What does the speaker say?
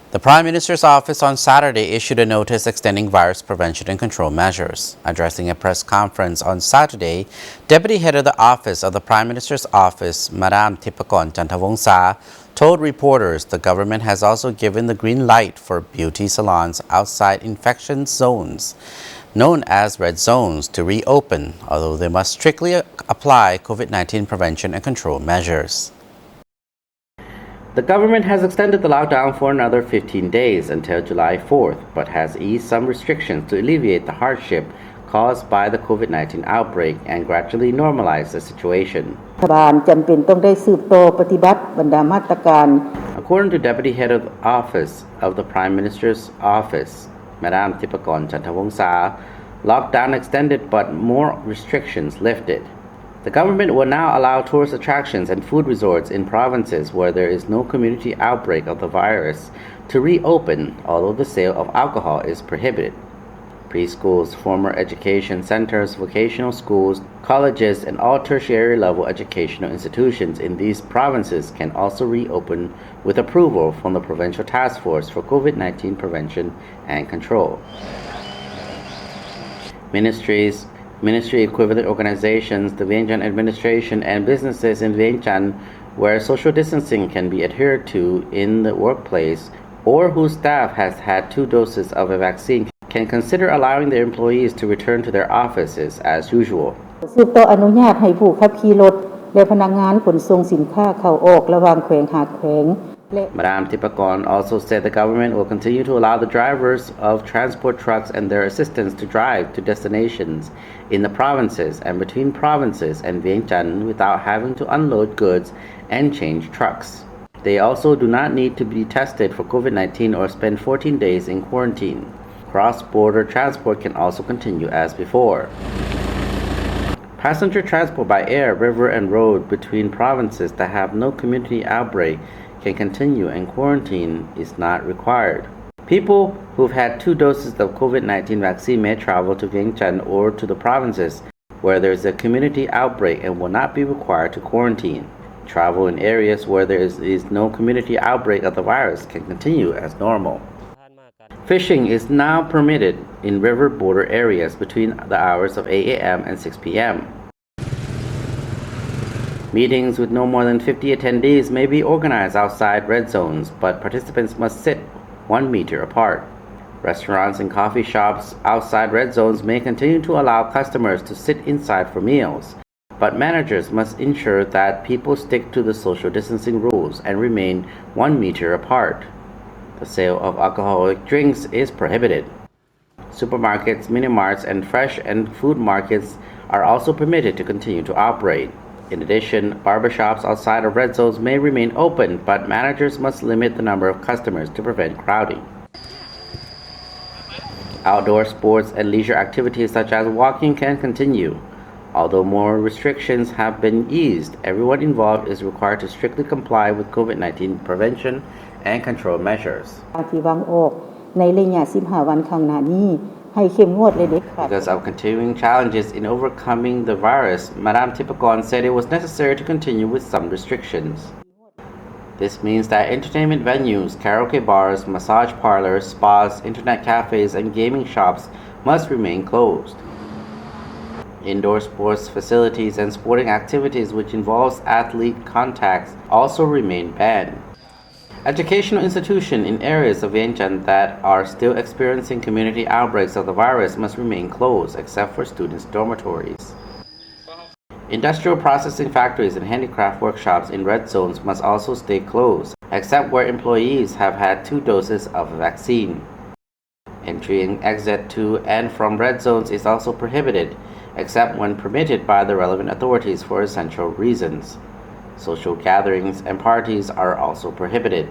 The Prime Minister's office on Saturday issued a notice extending virus prevention and control measures. Addressing a press conference on Saturday, Deputy Head of the Office of the Prime Minister's Office, Mme Thipphakone Chanthavongsa, told reporters the government has also given the green light for beauty salons outside infection zones, known as red zones, to reopen, although they must strictly apply COVID-19 prevention and control measures. The government has extended the lockdown for another 15 days until July 4th, but has eased some restrictions to alleviate the hardship caused by the COVID-19 outbreak and gradually normalize the situation. According to Deputy Head of the Office of the Prime Minister's Office, Mme Thipphakone Chanthavongsa, lockdown extended but more restrictions lifted. The government will now allow tourist attractions and food resorts in provinces where there is no community outbreak of the virus to reopen, although the sale of alcohol is prohibited. Preschools, former education centers, vocational schools, colleges, and all tertiary level educational institutions in these provinces can also reopen with approval from the Provincial Task Force for COVID-19 Prevention and Control. Ministry equivalent organizations, the Vientiane administration, and businesses in Vientiane where social distancing can be adhered to in the workplace or whose staff has had 2 doses of a vaccine can consider allowing their employees to return to their offices as usual. Mme Thipphakone also said the government will continue to allow the drivers of transport trucks and their assistants to drive to destinations in the provinces and between provinces and Vientiane without having to unload goods and change trucks. They also do not need to be tested for COVID-19 or spend 14 days in quarantine. Cross-border transport can also continue as before. Passenger transport by air, river, and road between provinces that have no community outbreak can continue and quarantine is not required. People who've had 2 doses of COVID-19 vaccine may travel to Vientiane or to the provinces where there is a community outbreak and will not be required to quarantine. Travel in areas where there is no community outbreak of the virus can continue as normal. Fishing is now permitted in river border areas between the hours of 8 a.m. and 6 p.m. Meetings with no more than 50 attendees may be organized outside red zones, but participants must sit 1 meter apart. Restaurants and coffee shops outside red zones may continue to allow customers to sit inside for meals, but managers must ensure that people stick to the social distancing rules and remain 1 meter apart. The sale of alcoholic drinks is prohibited. Supermarkets, mini-marts, and fresh and food markets are also permitted to continue to operate. In addition, barbershops outside of red zones may remain open, but managers must limit the number of customers to prevent crowding. Outdoor sports and leisure activities such as walking can continue. Although more restrictions have been eased, everyone involved is required to strictly comply with COVID-19 prevention and control measures. Because of continuing challenges in overcoming the virus, Mme Thipphakone said it was necessary to continue with some restrictions. This means that entertainment venues, karaoke bars, massage parlors, spas, internet cafes, and gaming shops must remain closed. Indoor sports facilities and sporting activities which involves athlete contacts also remain banned. Educational institutions in areas of Vientiane that are still experiencing community outbreaks of the virus must remain closed except for students' dormitories. Industrial processing factories and handicraft workshops in red zones must also stay closed, except where employees have had 2 doses of a vaccine. Entry and exit to and from red zones is also prohibited, except when permitted by the relevant authorities for essential reasons. Social gatherings and parties are also prohibited.